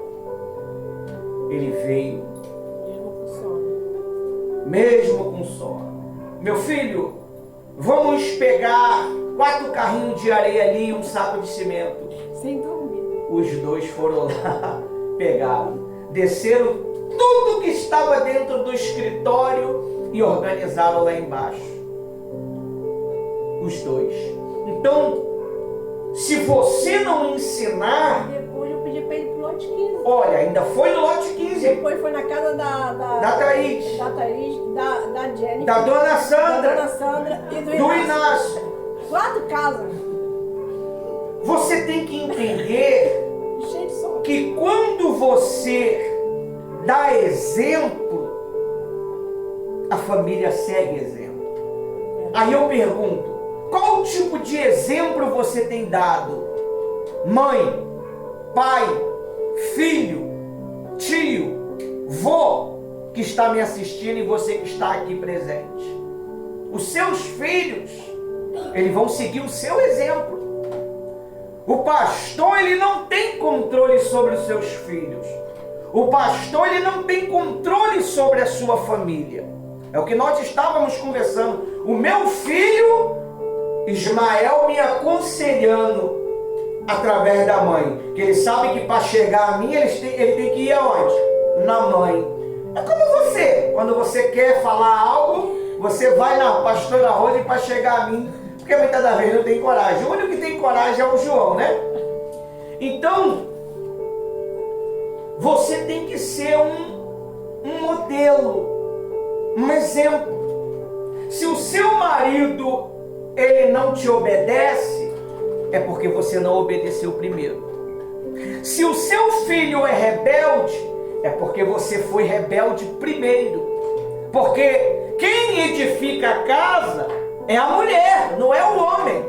Ele veio, mesmo com sono. Meu filho, vamos pegar 4 carrinhos de areia ali e um saco de cimento. Sem dormir. Os dois foram lá, pegaram, desceram tudo que estava dentro do escritório e organizaram lá embaixo. Os dois. Então, se você não ensinar... Depois eu pedi para ele pro lote 15. Olha, ainda foi no lote 15. Depois foi na casa Da Thaís. Da Jennifer. Da Dona Sandra. Da Dona Sandra e do Inácio. 4 casas. Você tem que entender Cheio de sol. que quando você dá exemplo, a família segue exemplo. Aí eu pergunto, qual tipo de exemplo você tem dado? Mãe, pai, filho, tio, vô que está me assistindo e você que está aqui presente. Os seus filhos, eles vão seguir o seu exemplo. O pastor, ele não tem controle sobre os seus filhos. O pastor, ele não tem controle sobre a sua família. É o que nós estávamos conversando. O meu filho, Ismael, me aconselhando através da mãe, que ele sabe que para chegar a mim, ele tem que ir aonde? Na mãe. É como você, quando você quer falar algo, você vai na pastora Rose para chegar a mim, porque muitas das vezes não tem coragem. O único que tem coragem é o João, né? Então, você tem que ser um modelo, um exemplo. Se o seu marido, ele não te obedece, é porque você não obedeceu primeiro. Se o seu filho é rebelde, é porque você foi rebelde primeiro. Porque quem edifica a casa é a mulher, não é o homem.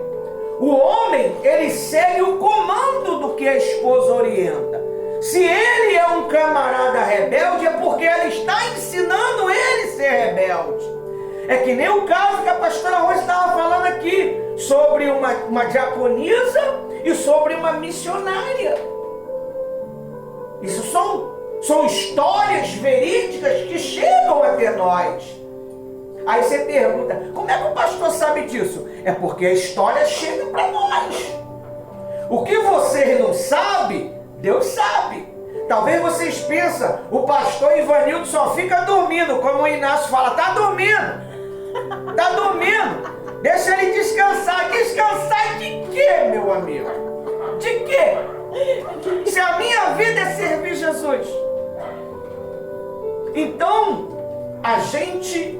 O homem, ele segue o comando do que a esposa orienta. Se ele é um camarada rebelde, é porque ela está ensinando ele a ser rebelde. É que nem o caso que a pastora Rose estava falando aqui, sobre uma diaconisa e sobre uma missionária. Isso são histórias verídicas que chegam até nós. Aí você pergunta, como é que o pastor sabe disso? É porque a história chega para nós. O que vocês não sabem, Deus sabe. Talvez vocês pensem, o pastor Ivanildo só fica dormindo, como o Inácio fala, tá dormindo. Tá dormindo. Deixa ele descansar. Descansar de quê, meu amigo? De quê? Se a minha vida é servir Jesus. Então, a gente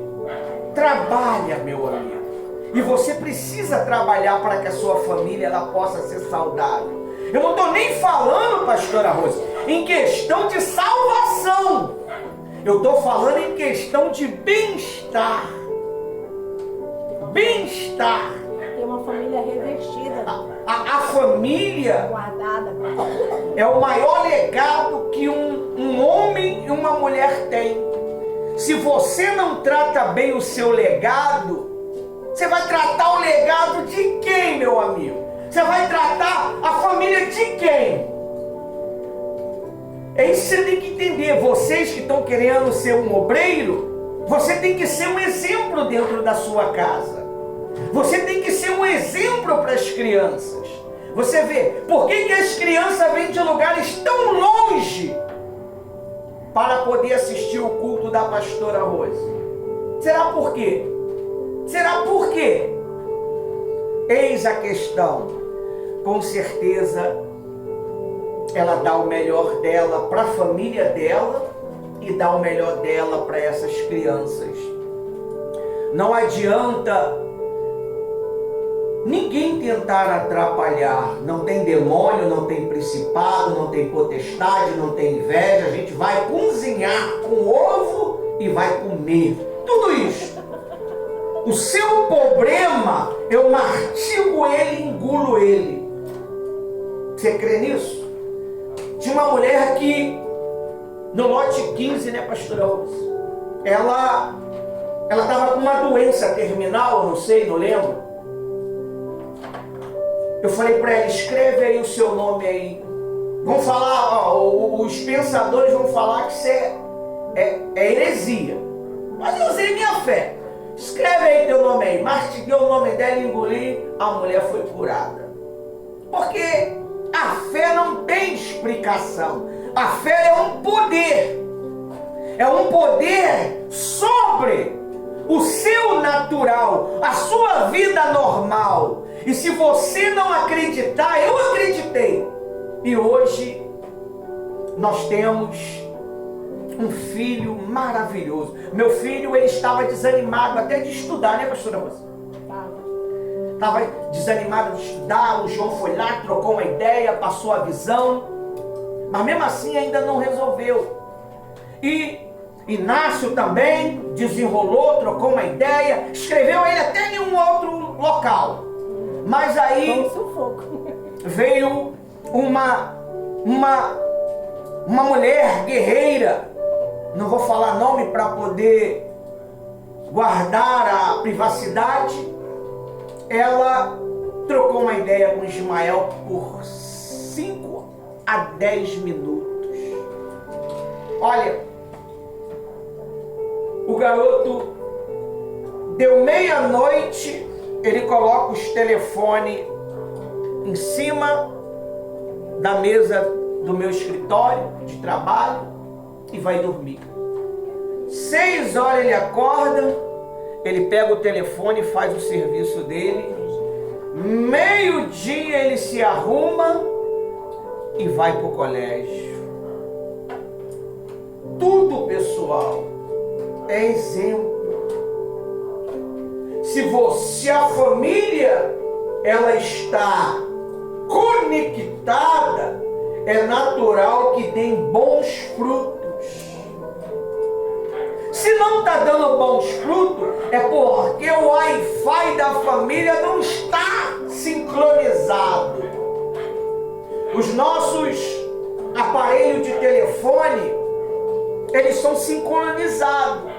trabalha, meu amigo. E você precisa trabalhar para que a sua família ela possa ser saudável. Eu não estou nem falando, pastora Rose, em questão de salvação. Eu estou falando em questão de bem-estar. Bem-estar. Ter uma família revestida. A família Guardada. é o maior legado que um homem e uma mulher têm. Se você não trata bem o seu legado, você vai tratar o legado de quem, meu amigo? Você vai tratar a família de quem? É isso que você tem que entender. Vocês que estão querendo ser um obreiro, você tem que ser um exemplo dentro da sua casa. Você tem que ser um exemplo para as crianças. Você vê, por que as crianças vêm de lugares tão longe para poder assistir o culto da pastora Rose? Será por quê? Será por quê? Eis a questão. Com certeza, ela dá o melhor dela para a família dela e dá o melhor dela para essas crianças. Não adianta ninguém tentar atrapalhar. Não tem demônio, não tem principado, não tem potestade, não tem inveja. A gente vai cozinhar com ovo e vai comer. Tudo isso. O seu problema, eu mastigo ele e engulo ele. Você crê nisso? Tinha uma mulher que, no lote 15, né, pastora Rose? Ela estava com uma doença terminal, não sei, não lembro. Eu falei para ela, escreve aí o seu nome aí. Vão falar, ó, os pensadores vão falar que isso é heresia. Mas eu usei minha fé. Escreve aí teu nome aí. Mastiguei o nome dela, engoli, a mulher foi curada. Porque a fé não tem explicação. A fé é um poder. É um poder sobre o seu natural, a sua vida normal. E se você não acreditar, eu acreditei. E hoje nós temos um filho maravilhoso. Meu filho, ele estava desanimado até de estudar, né, pastora Rosa? Estava desanimado de estudar. O João foi lá, trocou uma ideia, passou a visão. Mas mesmo assim ainda não resolveu. E Inácio também desenrolou, trocou uma ideia, escreveu ele até em um outro local. Mas aí veio uma mulher guerreira, não vou falar nome para poder guardar a privacidade. Ela trocou uma ideia com Ismael por 5 a 10 minutos. Olha, o garoto deu meia-noite, ele coloca os telefones em cima da mesa do meu escritório de trabalho e vai dormir. 6 horas ele acorda, ele pega o telefone e faz o serviço dele. Meio-dia ele se arruma e vai para o colégio. Tudo, pessoal, é exemplo. Se a família ela está conectada, é natural que dê bons frutos. Se não está dando bons frutos, é porque o Wi-Fi da família não está sincronizado. Os nossos aparelhos de telefone, eles são sincronizados.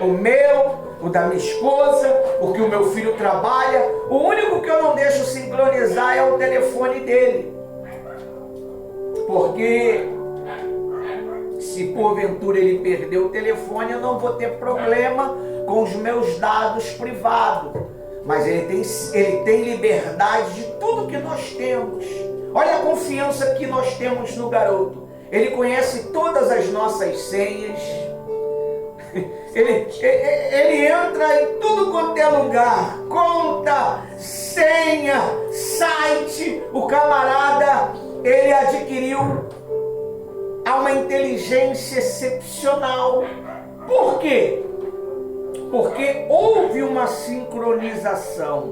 O meu, o da minha esposa, o que o meu filho trabalha. O único que eu não deixo sincronizar é o telefone dele. Porque se porventura ele perder o telefone, eu não vou ter problema com os meus dados privados. Mas ele tem liberdade de tudo que nós temos. Olha a confiança que nós temos no garoto. Ele conhece todas as nossas senhas. Ele entra em tudo quanto é lugar. Conta, senha, site. O camarada, ele adquiriu uma inteligência excepcional. Por quê? Porque houve uma sincronização.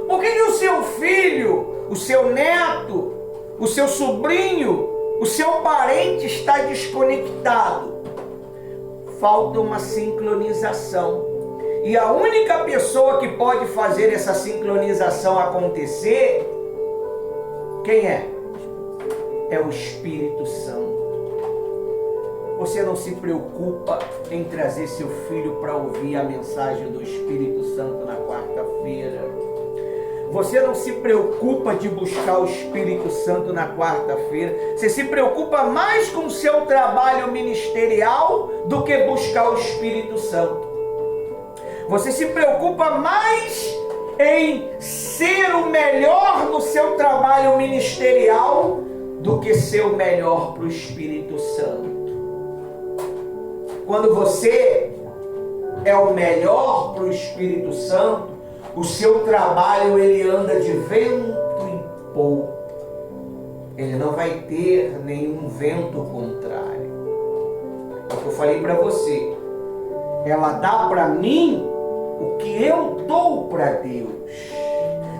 Por que o seu filho, o seu neto, o seu sobrinho, o seu parente está desconectado? Falta uma sincronização. E a única pessoa que pode fazer essa sincronização acontecer, quem é? É o Espírito Santo. Você não se preocupa em trazer seu filho para ouvir a mensagem do Espírito Santo na quarta-feira. Você não se preocupa de buscar o Espírito Santo na quarta-feira. Você se preocupa mais com o seu trabalho ministerial do que buscar o Espírito Santo. Você se preocupa mais em ser o melhor no seu trabalho ministerial do que ser o melhor para o Espírito Santo. Quando você é o melhor para o Espírito Santo, o seu trabalho ele anda de vento em pouco. Ele não vai ter nenhum vento contrário. É o que eu falei para você. Ela dá para mim o que eu dou para Deus.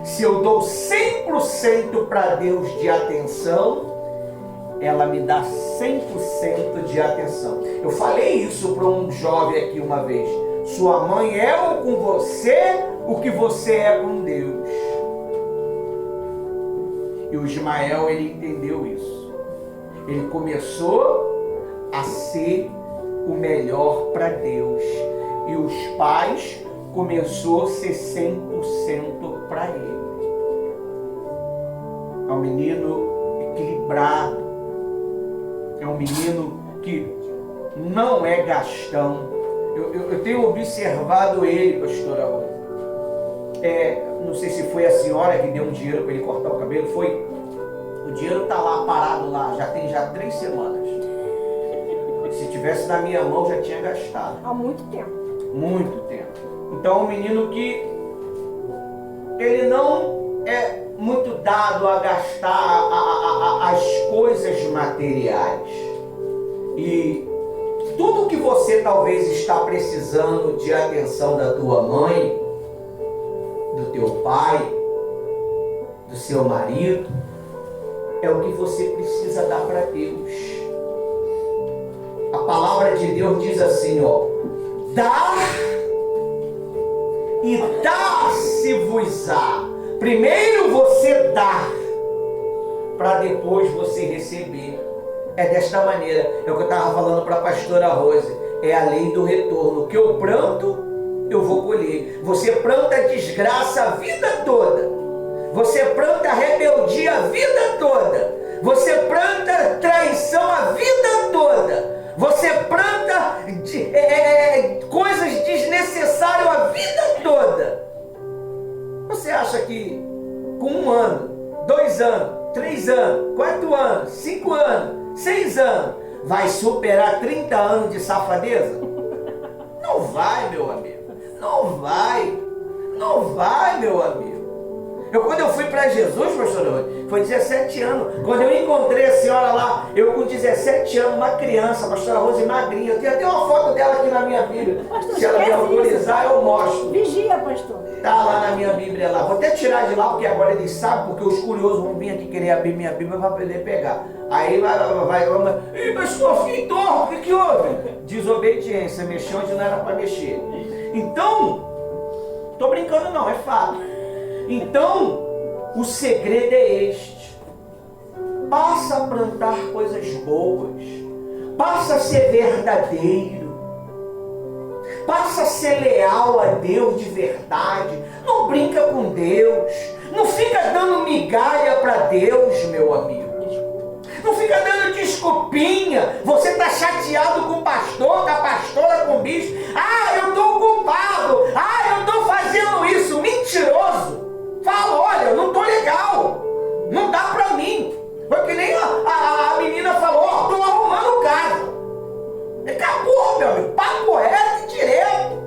Se eu dou 100% para Deus de atenção, ela me dá 100% de atenção. Eu falei isso para um jovem aqui uma vez. Sua mãe é com você o que você é com Deus. E o Ismael, ele entendeu isso. Ele começou a ser o melhor para Deus. E os pais começou a ser 100% para ele. É um menino equilibrado. É um menino que não é gastão. Eu tenho observado ele, pastora Rosa. Não sei se foi a senhora que deu um dinheiro para ele cortar o cabelo. Foi. O dinheiro está lá, parado lá, já tem 3 semanas. Se tivesse na minha mão, já tinha gastado. Há muito tempo. Muito tempo. Então é um menino que ele não é muito dado a gastar as coisas materiais. E tudo que você talvez está precisando de atenção da tua mãe, do teu pai, do seu marido, é o que você precisa dar para Deus. A palavra de Deus diz assim, ó: dá e dá-se-vos-á. Primeiro você dá, para depois você receber. É desta maneira. É o que eu estava falando para a pastora Rose. É a lei do retorno. O que eu planto, eu vou colher. Você planta desgraça a vida toda. Você planta rebeldia a vida toda. Você planta traição a vida toda. Você planta coisas desnecessárias a vida toda. Você acha que com 1 ano, 2 anos, 3 anos, 4 anos, 5 anos, 6 anos, vai superar 30 anos de safadeza? Não vai, meu amigo. Não vai. Não vai, meu amigo. Quando eu fui para Jesus, pastor, foi 17 anos. Quando eu encontrei a senhora lá, eu com 17 anos, uma criança, a pastora Rose magrinha. Eu tenho até uma foto dela aqui na minha Bíblia. Pastor, se ela me autorizar, eu mostro. Vigia, pastor. Tá lá na minha Bíblia lá. Vou até tirar de lá, porque agora eles sabem, porque os curiosos vão vir aqui querer abrir minha Bíblia para poder pegar. Aí vai, ih, pastor, fiquei torto, o que houve? Desobediência, mexeu onde não era para mexer. Então, tô brincando não, é fato. Então, O segredo é este. Passa a plantar coisas boas. Passa a ser verdadeiro. Passa a ser leal a Deus de verdade. Não brinca com Deus. Não fica dando migalha para Deus, meu amigo. Não fica dando desculpinha. Você está chateado com o pastor, com a pastora, com o bispo. Ah, eu estou ocupado. Ah, eu estou fazendo isso. Mentiroso. Fala, olha, eu não estou legal. Não dá para mim. Foi que nem a menina falou, ó, estou arrumando casa. Acabou, meu amigo. Papo reto e direto.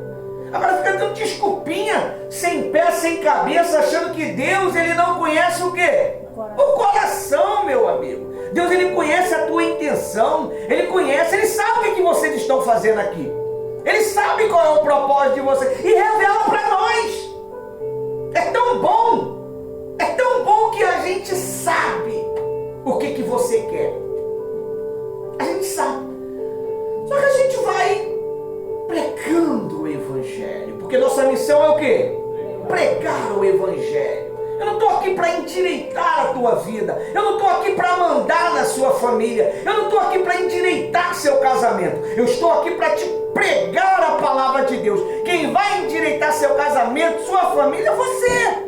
Agora fica dando desculpinha, sem pé, sem cabeça, achando que Deus, ele não conhece o quê? O coração, meu amigo. Deus, ele conhece a tua intenção. Ele conhece, ele sabe o que vocês estão fazendo aqui. Ele sabe qual é o propósito de vocês. E revela para nós. É tão bom. É tão bom que a gente sabe o que você quer. A gente sabe. Só que a gente vai pregando o Evangelho. Porque nossa missão é o quê? Pregar o Evangelho. Eu não estou aqui para endireitar a tua vida. Eu não estou aqui para mandar na sua família. Eu não estou aqui para endireitar seu casamento. Eu estou aqui para te pregar a palavra de Deus. Quem vai endireitar seu casamento, sua família, é você.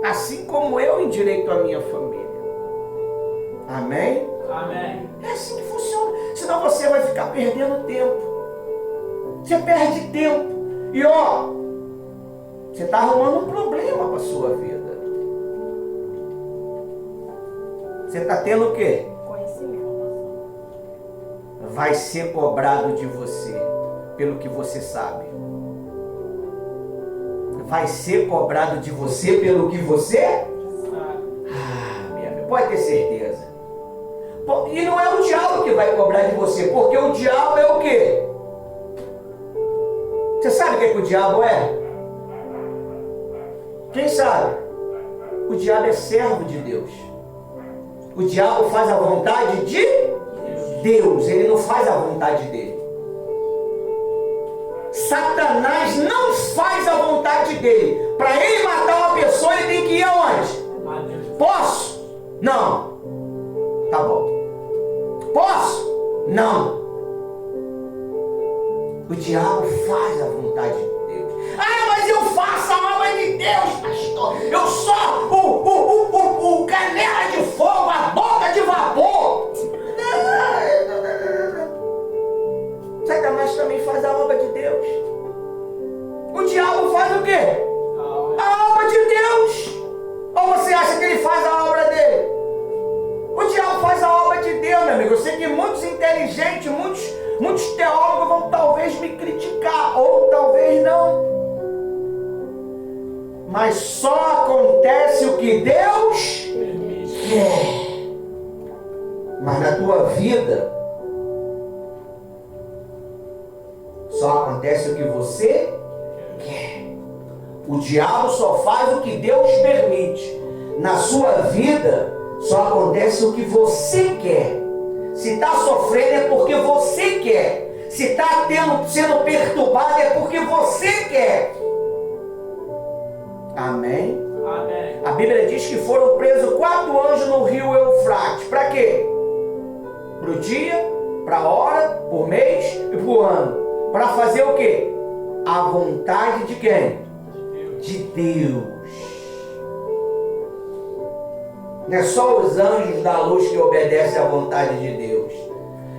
Assim como eu endireito a minha família. Amém? Amém. É assim que funciona. Senão você vai ficar perdendo tempo. Você perde tempo. E ó, você está arrumando um problema para a sua vida. Você está tendo o quê? Conhecimento. Vai ser cobrado de você pelo que você sabe. Vai ser cobrado de você pelo que você... minha amiga, pode ter certeza. E não é o diabo que vai cobrar de você, porque o diabo é o quê? Você sabe o que o diabo é? Quem sabe? O diabo é servo de Deus. O diabo faz a vontade de Deus. Ele não faz a vontade dele. Satanás não faz a vontade dele. Para ele matar uma pessoa, ele tem que ir aonde? Posso? Não. Tá bom. Posso? Não. O diabo faz a vontade de Deus. Ah, mas eu faço a obra de Deus, pastor. Eu sou o canela de fogo, a boca de vapor. Satanás também faz a obra de Deus. O diabo faz o quê? A obra de Deus. Ou você acha que ele faz a obra dele? O diabo faz a obra de Deus, meu amigo. Eu sei que muitos inteligentes, muitos teólogos vão talvez me criticar, ou talvez não. Mas só acontece o que Deus quer. Mas na tua vida, só acontece o que você quer. O diabo só faz o que Deus permite. Na sua vida, só acontece o que você quer. Se está sofrendo é porque você quer. Se está sendo perturbado é porque você quer. Amém? Amém. A Bíblia diz que foram presos 4 anjos no rio Eufrates. Para quê? Para o dia, para a hora, por mês e por ano. Para fazer o quê? A vontade de quem? De Deus. Não é só os anjos da luz que obedecem à vontade de Deus.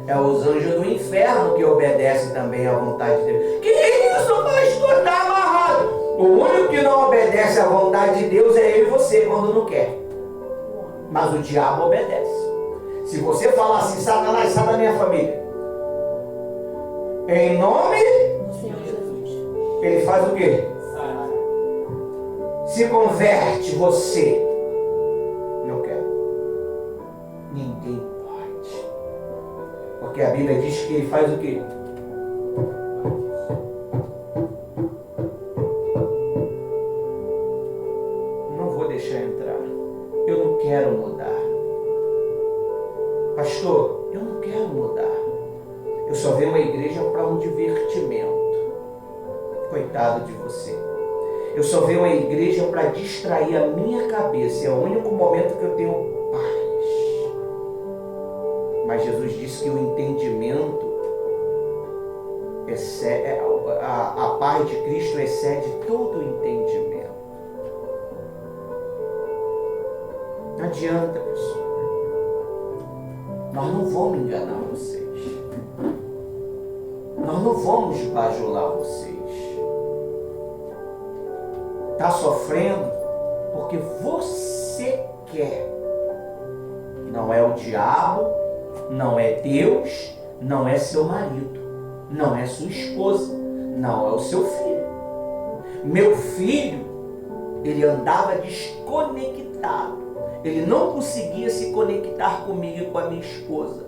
É os anjos do inferno que obedecem também à vontade de Deus. Que isso, pastor? Está amarrado. O único que não obedece à vontade de Deus é eu e você quando não quer. Mas o diabo obedece. Se você falar assim, Satanás, sai da minha família. Em nome Do Senhor Jesus. ele faz o quê? Se converte você. Não quero. Ninguém pode. Porque a Bíblia diz que ele faz o quê? Não vou deixar entrar. Eu não quero mudar. Pastor, eu não quero mudar. Eu só venho uma igreja para um divertimento. Coitado de você. Eu só venho à igreja para distrair a minha cabeça. É o único momento que eu tenho paz. Mas Jesus disse que o entendimento, a paz de Cristo excede todo o entendimento. Não adianta, pessoal. Nós não vamos enganar vocês. Nós não vamos bajular vocês. Está sofrendo porque você quer. Não é o diabo, não é Deus, não é seu marido, não é sua esposa, não é o seu filho. Meu filho, ele andava desconectado. Ele não conseguia se conectar comigo e com a minha esposa.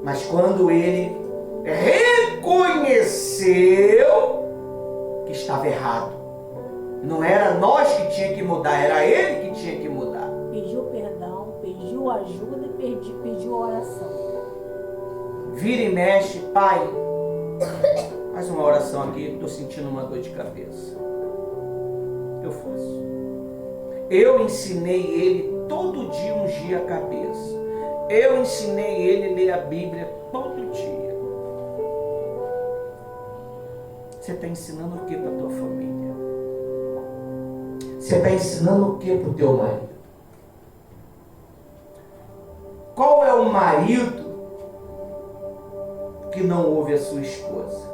Mas quando ele reconheceu que estava errado, não era nós que tinha que mudar, era ele que tinha que mudar. Pediu perdão, pediu ajuda e pediu oração. Vira e mexe, pai, faz uma oração aqui, estou sentindo uma dor de cabeça. Eu faço. Eu ensinei ele todo dia ungir a cabeça. Eu ensinei ele a ler a Bíblia todo dia. Você está ensinando o que para a tua família? Você está ensinando o que para o teu marido? Qual é o marido que não ouve a sua esposa?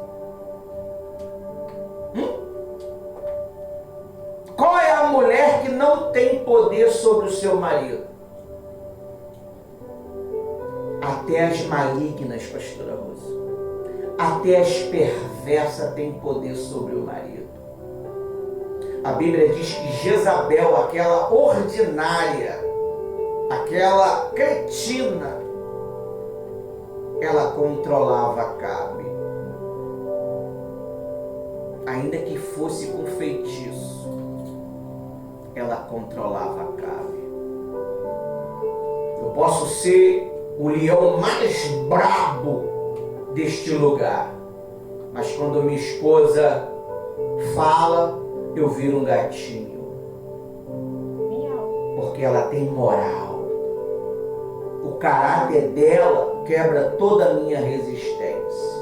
Qual é a mulher que não tem poder sobre o seu marido? Até as malignas, pastora Rosa. Até as perversas têm poder sobre o marido. A Bíblia diz que Jezabel, aquela ordinária, aquela cretina, ela controlava Acabe. Ainda que fosse com feitiço, ela controlava Acabe. Eu posso ser o leão mais brabo deste lugar, mas quando minha esposa fala, eu viro um gatinho, porque ela tem moral. O caráter dela quebra toda a minha resistência.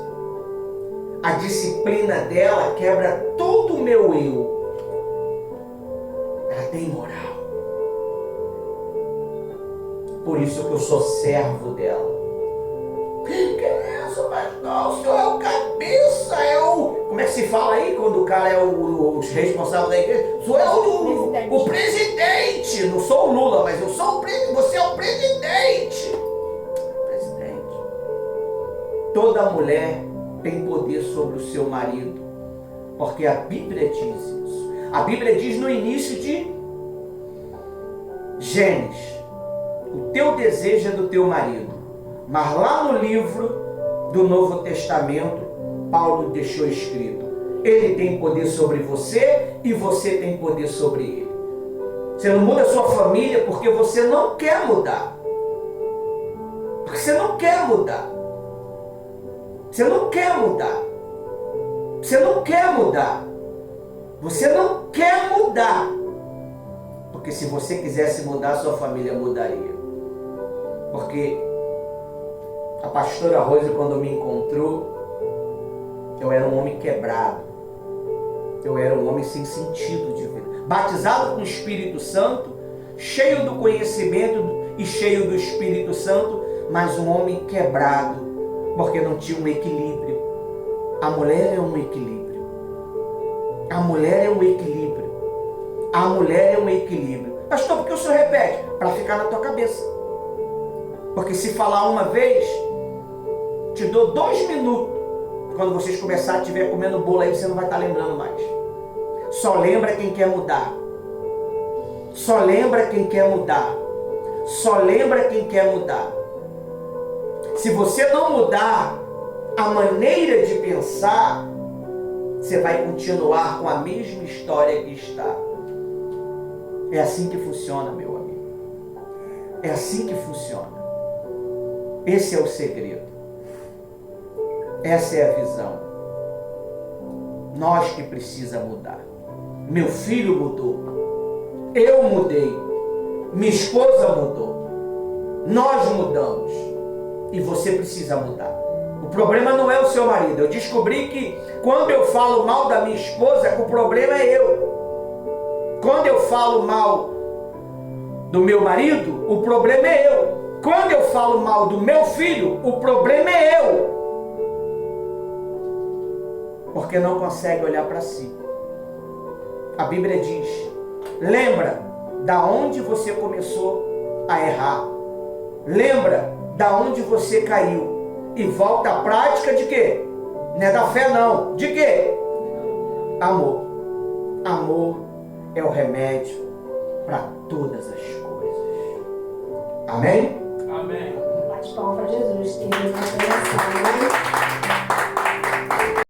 A disciplina dela quebra todo o meu eu. Ela tem moral. Por isso que eu sou servo dela. Que é isso, pastor? O senhor é o cabeça, é o... Como é que se fala aí quando o cara é o responsável da igreja? O senhor é o presidente. Não sou o Lula, mas eu sou o presidente. Você é o presidente. Presidente. Toda mulher tem poder sobre o seu marido, porque a Bíblia diz isso. A Bíblia diz no início de Gênesis: o teu desejo é do teu marido. Mas lá no livro do Novo Testamento, Paulo deixou escrito: ele tem poder sobre você e você tem poder sobre ele. Você não muda a sua família porque você não quer mudar. Porque você não quer mudar. Você não quer mudar. Você não quer mudar. Você não quer mudar. Porque se você quisesse mudar, sua família mudaria. Porque a pastora Rosa, quando me encontrou, eu era um homem quebrado. Eu era um homem sem sentido de vida. Batizado com o Espírito Santo, cheio do conhecimento e cheio do Espírito Santo, mas um homem quebrado, porque não tinha um equilíbrio. A mulher é um equilíbrio. A mulher é um equilíbrio. A mulher é um equilíbrio. Pastor, por que o senhor repete? Para ficar na tua cabeça. Porque se falar uma vez, te dou 2 minutos. Quando vocês começarem a estiver comendo bolo aí, você não vai estar lembrando mais. Só lembra quem quer mudar. Só lembra quem quer mudar. Só lembra quem quer mudar. Se você não mudar a maneira de pensar, você vai continuar com a mesma história que está. É assim que funciona, meu amigo. É assim que funciona. Esse é o segredo. Essa é a visão. Nós que precisa mudar. Meu filho mudou. Eu mudei. Minha esposa mudou. Nós mudamos. E você precisa mudar. O problema não é o seu marido. Eu descobri que quando eu falo mal da minha esposa, o problema é eu. Quando eu falo mal do meu marido, o problema é eu. Quando eu falo mal do meu filho, o problema é eu. Porque não consegue olhar para si. A Bíblia diz: lembra da onde você começou a errar. Lembra da onde você caiu. E volta à prática de quê? Não é da fé não. De quê? Amor. Amor é o remédio para todas as coisas. Amém? Amém. Bate palma para Jesus. Tem Deus na coração, amém?